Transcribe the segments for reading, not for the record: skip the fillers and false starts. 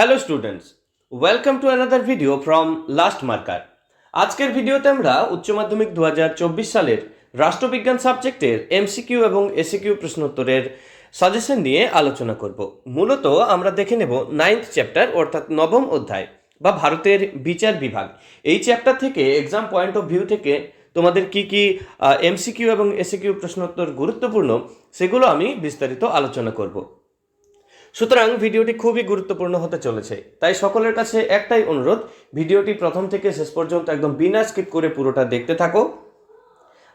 Hello students, welcome to another video from last marker. আজকের ভিডিওতে আমরা উচ্চ মাধ্যমিক 2024 সালের রাষ্ট্রবিজ্ঞান সাবজেক্টের এমসিকিউ এবং এসিকিউ প্রশ্নোত্তরের সাজেশন নিয়ে আলোচনা করব। মূলত আমরা দেখে নেব 9th চ্যাপ্টার অর্থাৎ নবম অধ্যায় বা ভারতের বিচার বিভাগ। এই চ্যাপ্টার থেকে এক্সাম পয়েন্ট অফ ভিউ থেকে তোমাদের কি কি এমসিকিউ এবং এসিকিউ প্রশ্নোত্তর গুরুত্বপূর্ণ সেগুলো আমি বিস্তারিত আলোচনা করব। সুতরাং ভিডিওটি খুবই গুরুত্বপূর্ণ হতে চলেছে, তাই সকলের কাছে একটাই অনুরোধ, ভিডিওটি প্রথম থেকে শেষ পর্যন্ত একদম বিনা স্কিপ করে পুরোটা দেখতে থাকো।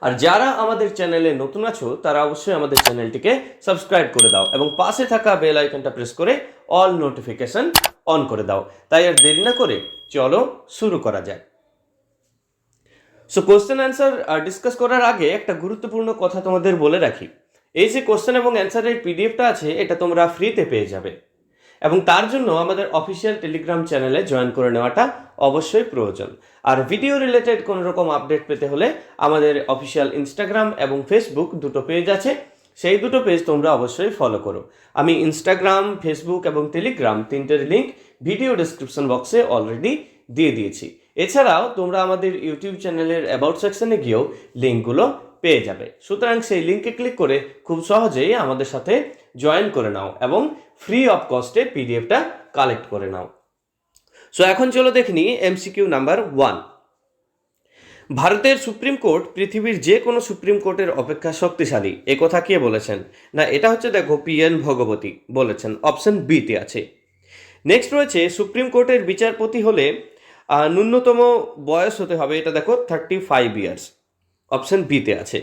আর যারা আমাদের চ্যানেলে নতুন আছো তারা অবশ্যই আমাদের চ্যানেলটিকে সাবস্ক্রাইব করে দাও এবং পাশে থাকা বেল আইকনটা প্রেস করে অল নোটিফিকেশন অন করে দাও। তাই আর দেরি না করে চলো শুরু করা যায়। সো কোশ্চেন অ্যান্সার ডিসকাস করার আগে একটা গুরুত্বপূর্ণ কথা তোমাদের বলে রাখি। এই যে কোশ্চেন এবং অ্যান্সারের পিডিএফটা আছে এটা তোমরা ফ্রিতে পেয়ে যাবে এবং তার জন্য আমাদের অফিসিয়াল টেলিগ্রাম চ্যানেলে জয়েন করে নেওয়াটা অবশ্যই প্রয়োজন। আর ভিডিও রিলেটেড কোনো রকম আপডেট পেতে হলে আমাদের অফিসিয়াল ইনস্টাগ্রাম এবং ফেসবুক দুটো পেজ আছে, সেই দুটো পেজ তোমরা অবশ্যই ফলো করো। আমি ইনস্টাগ্রাম, ফেসবুক এবং টেলিগ্রাম তিনটের লিঙ্ক ভিডিও ডেসক্রিপশন বক্সে অলরেডি দিয়ে দিয়েছি। এছাড়াও তোমরা আমাদের ইউটিউব চ্যানেলের অ্যাবাউট সেকশনে গিয়েও লিঙ্কগুলো পেয়ে যাবে। সুতরাং সেই লিঙ্কে ক্লিক করে খুব সহজেই আমাদের সাথে জয়েন করে নাও এবং ফ্রি অফ কস্টে পিডিএফটা কালেক্ট করে নাও। সো এখন চলো দেখে নিই এমসিকিউ নাম্বার 1। ভারতের সুপ্রিম কোর্ট পৃথিবীর যে কোনো সুপ্রিম কোর্টের অপেক্ষা শক্তিশালী, এ কথা কে বলেছেন? না, এটা হচ্ছে দেখো PN ভগবতী বলেছেন, অপশন বিতে আছে। নেক্সট রয়েছে সুপ্রিম কোর্টের বিচারপতি হলে ন্যূনতম বয়স হতে হবে, এটা দেখো 35 ইয়ার্স, অপশন বিতে আছে।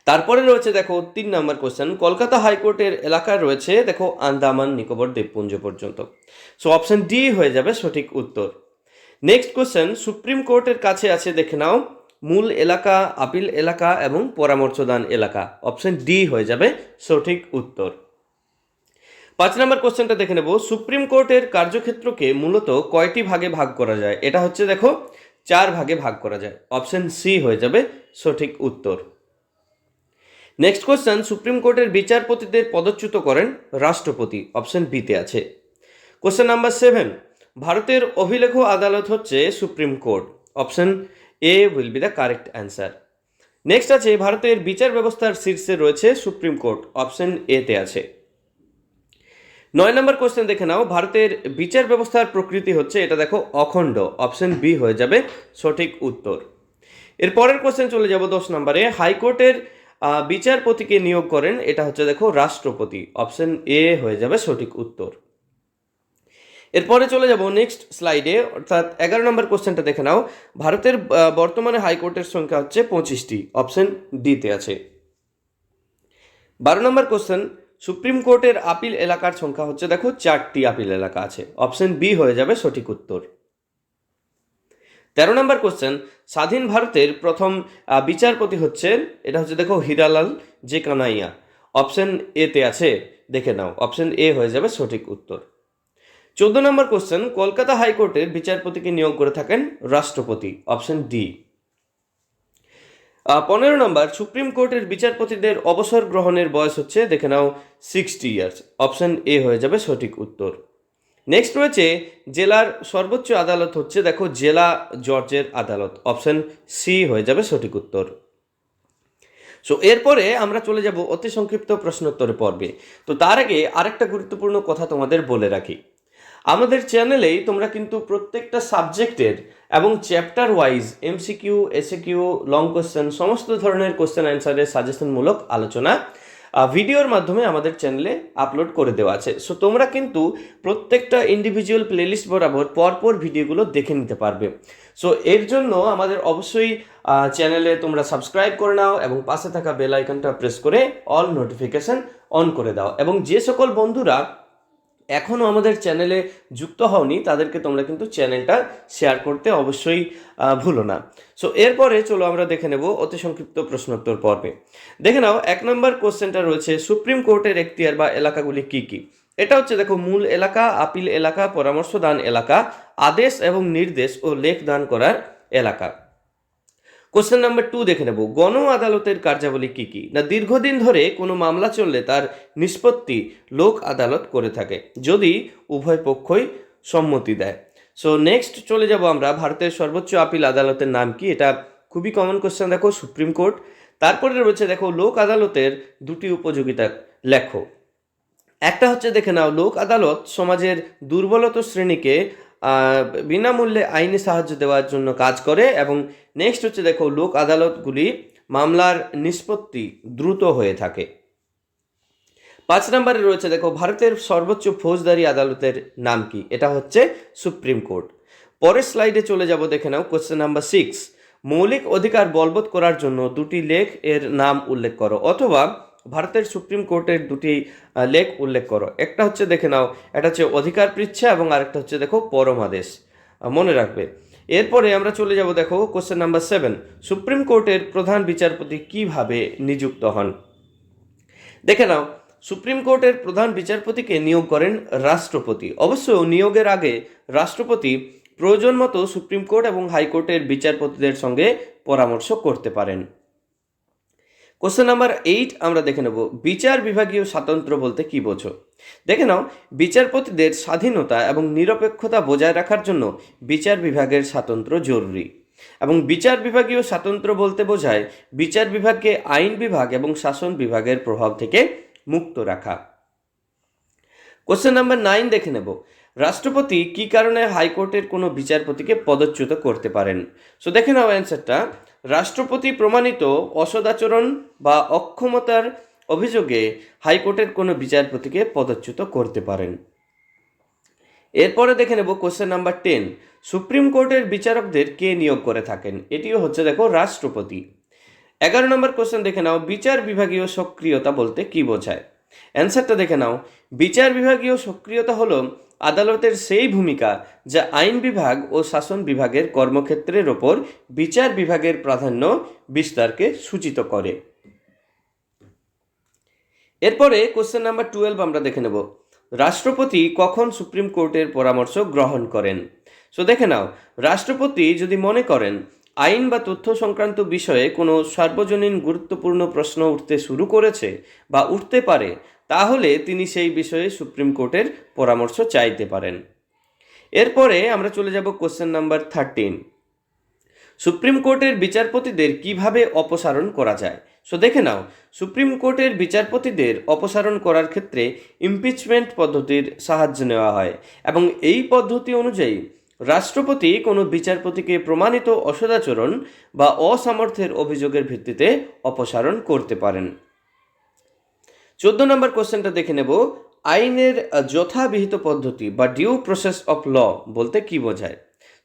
তারপরে রয়েছে দেখো 3 নম্বর কোশ্চেন, কলকাতা হাইকোর্টের এলাকা রয়েছে দেখো আন্দামান নিকোবর দ্বীপপুঞ্জ পর্যন্ত। সো অপশন ডি হয়ে যাবে সঠিক উত্তর। নেক্সট কোশ্চেন, সুপ্রিম কোর্টের কাছে আছে দেখে নাও মূল এলাকা, আপিল এলাকা এবং পরামর্শদান এলাকা, অপশন ডি হয়ে যাবে সঠিক উত্তর। 5 নম্বর কোশ্চেনটা দেখে নেব, সুপ্রিম কোর্টের কার্যক্ষেত্রকে মূলত কয়টি ভাগে ভাগ করা যায়? এটা হচ্ছে দেখো 4 ভাগে ভাগ করা যায়, অপশন সি হয়ে যাবে সঠিক উত্তর। নেক্সট কোশ্চেন, সুপ্রিম কোর্টের বিচারপতিদের পদচ্যুত করেন রাষ্ট্রপতি, অপশন বিতে আছে। কোশ্চেন নাম্বার 7, ভারতের অভিলেখ আদালত হচ্ছে supreme court, option A will be the correct answer. Next আছে ভারতের বিচার ব্যবস্থার শীর্ষে রয়েছে সুপ্রিম কোর্ট, অপশন এতে আছে। 9 নম্বর কোশ্চেন দেখে নাও, ভারতের বিচার ব্যবস্থার প্রকৃতি হচ্ছে, এটা দেখো অখণ্ড, অপশন বি হয়ে যাবে সঠিক উত্তর। এর পরের কোশ্চেন চলে যাব 10 নম্বরে, হাইকোর্টের বিচারপতিকে নিয়োগ করেন, এটা হচ্ছে দেখো রাষ্ট্রপতি, অপশন এ হয়ে যাবে সঠিক উত্তর। এরপরে চলে যাব নেক্সট স্লাইডে, অর্থাৎ 11 নম্বর কোশ্চেনটা দেখে নাও, ভারতের বর্তমানে হাইকোর্টের সংখ্যা হচ্ছে 25টি, অপশন ডিতে আছে। 12 নম্বর কোশ্চেন, সুপ্রিম কোর্টের আপিল এলাকার সংখ্যা হচ্ছে দেখো 4টি আপিল এলাকা আছে, অপশন বি হয়ে যাবে সঠিক উত্তর। 13 নম্বর কোশ্চেন, স্বাধীন ভারতের প্রথম বিচারপতি হচ্ছেন, এটা হচ্ছে দেখো হীরালাল জে কানাইয়া, অপশন এতে আছে, দেখে নাও, অপশন এ হয়ে যাবে সঠিক উত্তর। 14 নম্বর কোশ্চেন, কলকাতা হাইকোর্টের বিচারপতিকে নিয়োগ করে থাকেন রাষ্ট্রপতি, অপশন ডি। 15 নম্বর, সুপ্রিম কোর্টের বিচারপতিদের অবসর গ্রহণের বয়স হচ্ছে, দেখে নাও 60 ইয়ার্স, অপশন এ হয়ে যাবে সঠিক উত্তর। নেক্সট রয়েছে জেলার সর্বোচ্চ আদালত হচ্ছে দেখো জেলা জজের আদালত, অপশন সি হয়ে যাবে সঠিক উত্তর। সো এরপরে আমরা চলে যাব অতি সংক্ষিপ্ত প্রশ্নোত্তর পর্বে। তো তার আগে আরেকটা গুরুত্বপূর্ণ কথা তোমাদের বলে রাখি, আমাদের চ্যানেলেই তোমরা কিন্তু প্রত্যেকটা সাবজেক্টের এবং chapter wise MCQ, SAQ, long question, সমস্ত ধরনের কোশ্চেন অ্যান্সারের সাজেশনমূলক আলোচনা ভিডিওর মাধ্যমে আমাদের চ্যানেলে আপলোড করে দেওয়া আছে। সো তোমরা কিন্তু প্রত্যেকটা ইন্ডিভিজুয়াল প্লেলিস্ট বরাবর পরপর ভিডিওগুলো দেখে নিতে পারবে। সো এর জন্য আমাদের অবশ্যই চ্যানেলে তোমরা সাবস্ক্রাইব করে নাও এবং পাশে থাকা বেল আইকনটা প্রেস করে অল নোটিফিকেশন অন করে দাও। এবং যে সকল বন্ধুরা এখনও আমাদের চ্যানেলে যুক্ত হওনি তাদেরকে তোমরা কিন্তু চ্যানেলটা শেয়ার করতে অবশ্যই ভুলো না। সো এরপরে চলো আমরা দেখে নেব অতি সংক্ষিপ্ত প্রশ্নোত্তর পর্বে। দেখে নাও 1 নম্বর কোশ্চেনটা রয়েছে, সুপ্রিম কোর্টের এখতিয়ার বা এলাকাগুলি কি কি? এটা হচ্ছে দেখো মূল এলাকা, আপিল এলাকা, পরামর্শ দান এলাকা, আদেশ এবং নির্দেশ ও লেখ দান করার এলাকা। কোশ্চেন নাম্বার 2 দেখে নেব, গণ আদালতের কার্যাবলী কি কি? না দীর্ঘদিন ধরে কোনো মামলা চললে তার নিষ্পত্তি লোক আদালত করে থাকে যদি উভয় পক্ষই সম্মতি দেয়। সো নেক্সট চলে যাব আমরা, ভারতের সর্বোচ্চ আপিল আদালতের নাম কি? এটা খুবই কমন কোশ্চেন, দেখো সুপ্রিম কোর্ট। তারপরে রয়েছে দেখো লোক আদালতের দুটি উপযোগিতা লেখো। একটা হচ্ছে দেখে নাও, লোক আদালত সমাজের দুর্বলতর শ্রেণীকে বিনামূল্যে আইনি সাহায্য দেওয়ার জন্য কাজ করে। এবং নেক্সট হচ্ছে দেখো, লোক আদালতগুলি মামলার নিষ্পত্তি দ্রুত হয়ে থাকে। 5 নম্বরে রয়েছে দেখো, ভারতের সর্বোচ্চ ফৌজদারি আদালতের নাম কি? এটা হচ্ছে সুপ্রিম কোর্ট। পরের স্লাইডে চলে যাব, দেখে নাও কোশ্চেন নাম্বার 6, মৌলিক অধিকার বলবৎ করার জন্য দুটি লেখ এর নাম উল্লেখ করো, অথবা ভারতের সুপ্রিম কোর্টের দুটি লেখ উল্লেখ করো। একটা হচ্ছে দেখে নাও, এটা হচ্ছে অধিকার পৃচ্ছা এবং আরেকটা হচ্ছে দেখো পরমাদেশ, মনে রাখবে। এরপরে আমরা চলে যাব দেখো কোশ্চেন নাম্বার 7, সুপ্রিম কোর্টের প্রধান বিচারপতি কিভাবে নিযুক্ত হন? দেখে নাও, সুপ্রিম কোর্টের প্রধান বিচারপতিকে নিয়োগ করেন রাষ্ট্রপতি। অবশ্য নিয়োগের আগে রাষ্ট্রপতি প্রয়োজন মতো সুপ্রিম কোর্ট এবং হাইকোর্টের বিচারপতিদের সঙ্গে পরামর্শ করতে পারেন। কোশ্চেন নাম্বার 8 আমরা দেখে নেব, বিচার বিভাগীয় স্বাতন্ত্র্য বলতে কি বোঝো? দেখে নাও, বিচারপতিদের স্বাধীনতা এবং নিরপেক্ষতা বজায় রাখার জন্য বিচার বিভাগের স্বাতন্ত্র্য জরুরি। এবং বিচার বিভাগীয় স্বাতন্ত্র্য বলতে বোঝায় বিচার বিভাগকে আইন বিভাগ এবং শাসন বিভাগের প্রভাব থেকে মুক্ত রাখা। কোশ্চেন নাম্বার 9 দেখে নেব, রাষ্ট্রপতি কি কারণে হাইকোর্টের কোনো বিচারপতিকে পদচ্যুত করতে পারেন? সো দেখে নাও অ্যান্সারটা, রাষ্ট্রপতি প্রমাণিত অসদাচরণ বা অক্ষমতার অভিযোগে হাইকোর্টের কোনো বিচারপতিকে পদচ্যুত করতে পারেন। এরপরে দেখে নেব কোশ্চেন নাম্বার 10, সুপ্রিম কোর্টের বিচারকদের কে নিয়োগ করে থাকেন? এটিও হচ্ছে দেখো রাষ্ট্রপতি। 11 নম্বর কোশ্চেন দেখে নাও, বিচার বিভাগীয় সক্রিয়তা বলতে কি বোঝায়? অ্যান্সারটা দেখে নাও, বিচার বিভাগীয় সক্রিয়তা হলো আদালতের সেই ভূমিকা যা আইন বিভাগ ও শাসন বিভাগের কর্মক্ষেত্রের ওপর বিচার বিভাগের প্রাধান্য বিস্তারকে সূচিত করে। এরপরে কোশ্চেন নাম্বার 12 আমরা দেখে নেব, রাষ্ট্রপতি কখন সুপ্রিম কোর্টের পরামর্শ গ্রহণ করেন? সো দেখে নাও, রাষ্ট্রপতি যদি মনে করেন আইন বা তথ্য সংক্রান্ত বিষয়ে কোনো সার্বজনীন গুরুত্বপূর্ণ প্রশ্ন উঠতে শুরু করেছে বা উঠতে পারে, তাহলে তিনি সেই বিষয়ে সুপ্রিম কোর্টের পরামর্শ চাইতে পারেন। এরপরে আমরা চলে যাব কোশ্চেন নাম্বার 13, সুপ্রিম কোর্টের বিচারপতিদের কিভাবে অপসারণ করা যায়? সো দেখে নাও, সুপ্রিম কোর্টের বিচারপতিদের অপসারণ করার ক্ষেত্রে ইমপিচমেন্ট পদ্ধতির সাহায্য নেওয়া হয় এবং এই পদ্ধতি অনুযায়ী রাষ্ট্রপতি কোনো বিচারপতিকে প্রমাণিত অসদাচরণ বা অসামর্থ্যের অভিযোগের ভিত্তিতে অপসারণ করতে পারেন। 14 নম্বর কোশ্চেনটা দেখে নেব, আইনের যথাবিহিত পদ্ধতি বা ডিউ প্রসেস অফ ল বলতে কি বোঝায়?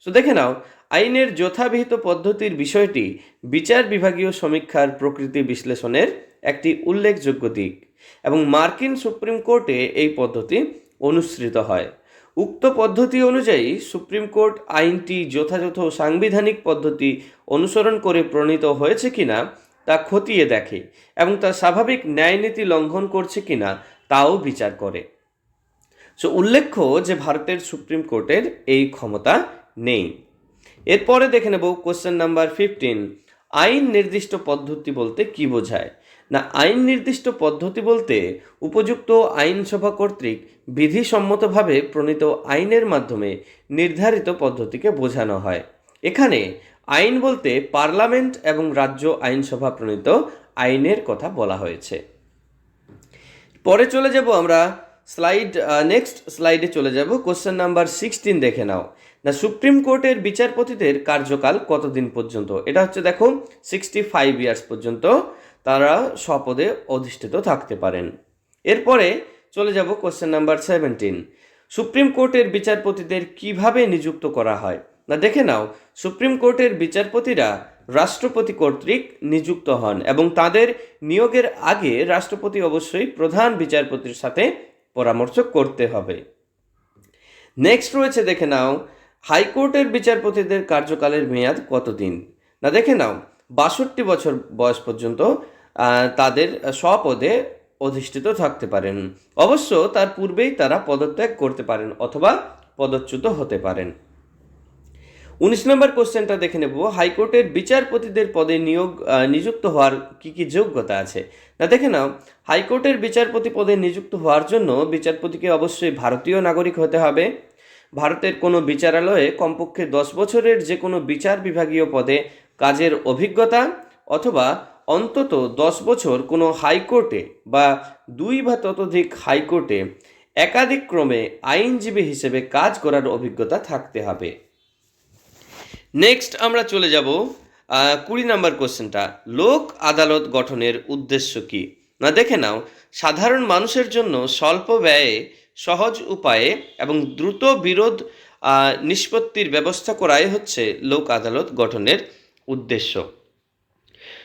সো দেখে নাও, আইনের যথাবিহিত পদ্ধতির বিষয়টি বিচার বিভাগীয় সমীক্ষার প্রকৃতি বিশ্লেষণের একটি উল্লেখযোগ্য দিক এবং মার্কিন সুপ্রিম কোর্টে এই পদ্ধতি অনুসৃত হয়। উক্ত পদ্ধতি অনুযায়ী সুপ্রিম কোর্ট আইনটি যথাযথ সাংবিধানিক পদ্ধতি অনুসরণ করে প্রণীত হয়েছে কিনা তা খতিয়ে দেখে এবং তা স্বাভাবিক ন্যায়নীতি লঙ্ঘন করছে কিনা তাও বিচার করে। সো উল্লেখ্য যে ভারতের সুপ্রিম কোর্টের এই ক্ষমতা নেই। এরপরে দেখে নেব কোশ্চেন নাম্বার 15, আইন নির্দিষ্ট পদ্ধতি বলতে কি বোঝায়? না আইন নির্দিষ্ট পদ্ধতি বলতে উপযুক্ত আইনসভা কর্তৃক বিধিসম্মতভাবে প্রণীত আইনের মাধ্যমে নির্ধারিত পদ্ধতিকে বোঝানো হয়। এখানে আইন বলতে পার্লামেন্ট এবং রাজ্য আইনসভা প্রণীত আইনের কথা বলা হয়েছে। পরে চলে যাব আমরা নেক্সট স্লাইডে চলে যাব, কোশ্চেন নাম্বার 16 দেখে নাও, না সুপ্রিম কোর্টের বিচারপতিদের কার্যকাল কতদিন পর্যন্ত? এটা হচ্ছে দেখো 65 ইয়ার্স পর্যন্ত তারা স্বপদে অধিষ্ঠিত থাকতে পারেন। এরপরে চলে যাব কোশ্চেন নাম্বার 17, সুপ্রিম কোর্টের বিচারপতিদের কিভাবে নিযুক্ত করা হয়? না দেখে নাও, সুপ্রিম কোর্টের বিচারপতিরা রাষ্ট্রপতি কর্তৃক নিযুক্ত হন এবং তাদের নিয়োগের আগে রাষ্ট্রপতি অবশ্যই প্রধান বিচারপতির সাথে পরামর্শ করতে হবে। নেক্সট রয়েছে দেখে নাও, হাইকোর্টের বিচারপতিদের কার্যকালের মেয়াদ কতদিন? না দেখে নাও, 62 বছর বয়স পর্যন্ত তাদের স্বপদে অধিষ্ঠিত থাকতে পারেন। অবশ্য তার পূর্বেই তারা পদত্যাগ করতে পারেন অথবা পদচ্যুত হতে পারেন। 19 নম্বর কোশ্চেনটা দেখে নেব, হাইকোর্টের বিচারপতিদের পদে নিযুক্ত হওয়ার কি যোগ্যতা আছে। না দেখে নাও, হাইকোর্টের বিচারপতি পদে নিযুক্ত হওয়ার জন্য বিচারপতিকে অবশ্যই ভারতীয় নাগরিক হতে হবে, ভারতের কোনো বিচারালয়ে কমপক্ষে 10 বছরের যে কোনো বিচার বিভাগীয় পদে কাজের অভিজ্ঞতা, অথবা অন্তত 10 বছর কোনো হাইকোর্টে বা 2 বা ততোধিক হাইকোর্টে একাধিক ক্রমে আইনজীবী হিসেবে কাজ করার অভিজ্ঞতা থাকতে হবে। নেক্সট আমরা চলে যাব 20 নম্বর কোশ্চেনটা, লোক আদালত গঠনের উদ্দেশ্য কি। না দেখে নাও, সাধারণ মানুষের জন্য স্বল্প ব্যয়ে, সহজ উপায়ে এবং দ্রুত বিরোধ নিষ্পত্তির ব্যবস্থা করাই হচ্ছে লোক আদালত গঠনের উদ্দেশ্য।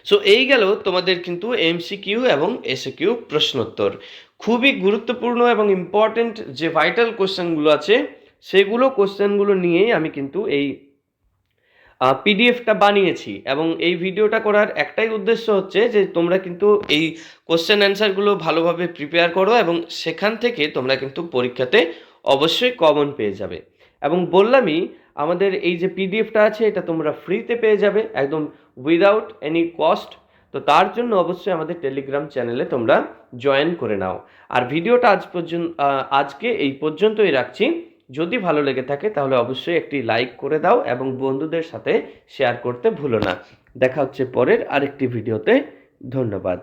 সো এই গেল তোমাদের কিন্তু এমসিকিউ এবং এসকিউ প্রশ্নোত্তর। খুবই গুরুত্বপূর্ণ এবং ইম্পর্টেন্ট যে ভাইটাল কোশ্চেনগুলো আছে সেগুলো কোশ্চেনগুলো নিয়েই আমি কিন্তু এই পিডিএফটা বানিয়েছি, এবং এই ভিডিওটা করার একটাই উদ্দেশ্য হচ্ছে যে তোমরা কিন্তু এই কোশ্চেন অ্যান্সারগুলো ভালোভাবে প্রিপেয়ার করো এবং সেখান থেকে তোমরা কিন্তু পরীক্ষাতে অবশ্যই কমন পেয়ে যাবে। এবং বললামই, আমাদের এই যে পিডিএফটা আছে এটা তোমরা ফ্রিতে পেয়ে যাবে একদম উইদাউট এনি কস্ট। তো তার জন্য অবশ্যই আমাদের টেলিগ্রাম চ্যানেলে তোমরা জয়েন করে নাও। আর ভিডিওটা আজকে এই পর্যন্তই রাখছি। যদি ভালো লেগে থাকে তাহলে অবশ্যই একটি লাইক করে দাও এবং বন্ধুদের সাথে শেয়ার করতে ভুলো না। দেখা হচ্ছে পরের আরেকটি ভিডিওতে। ধন্যবাদ।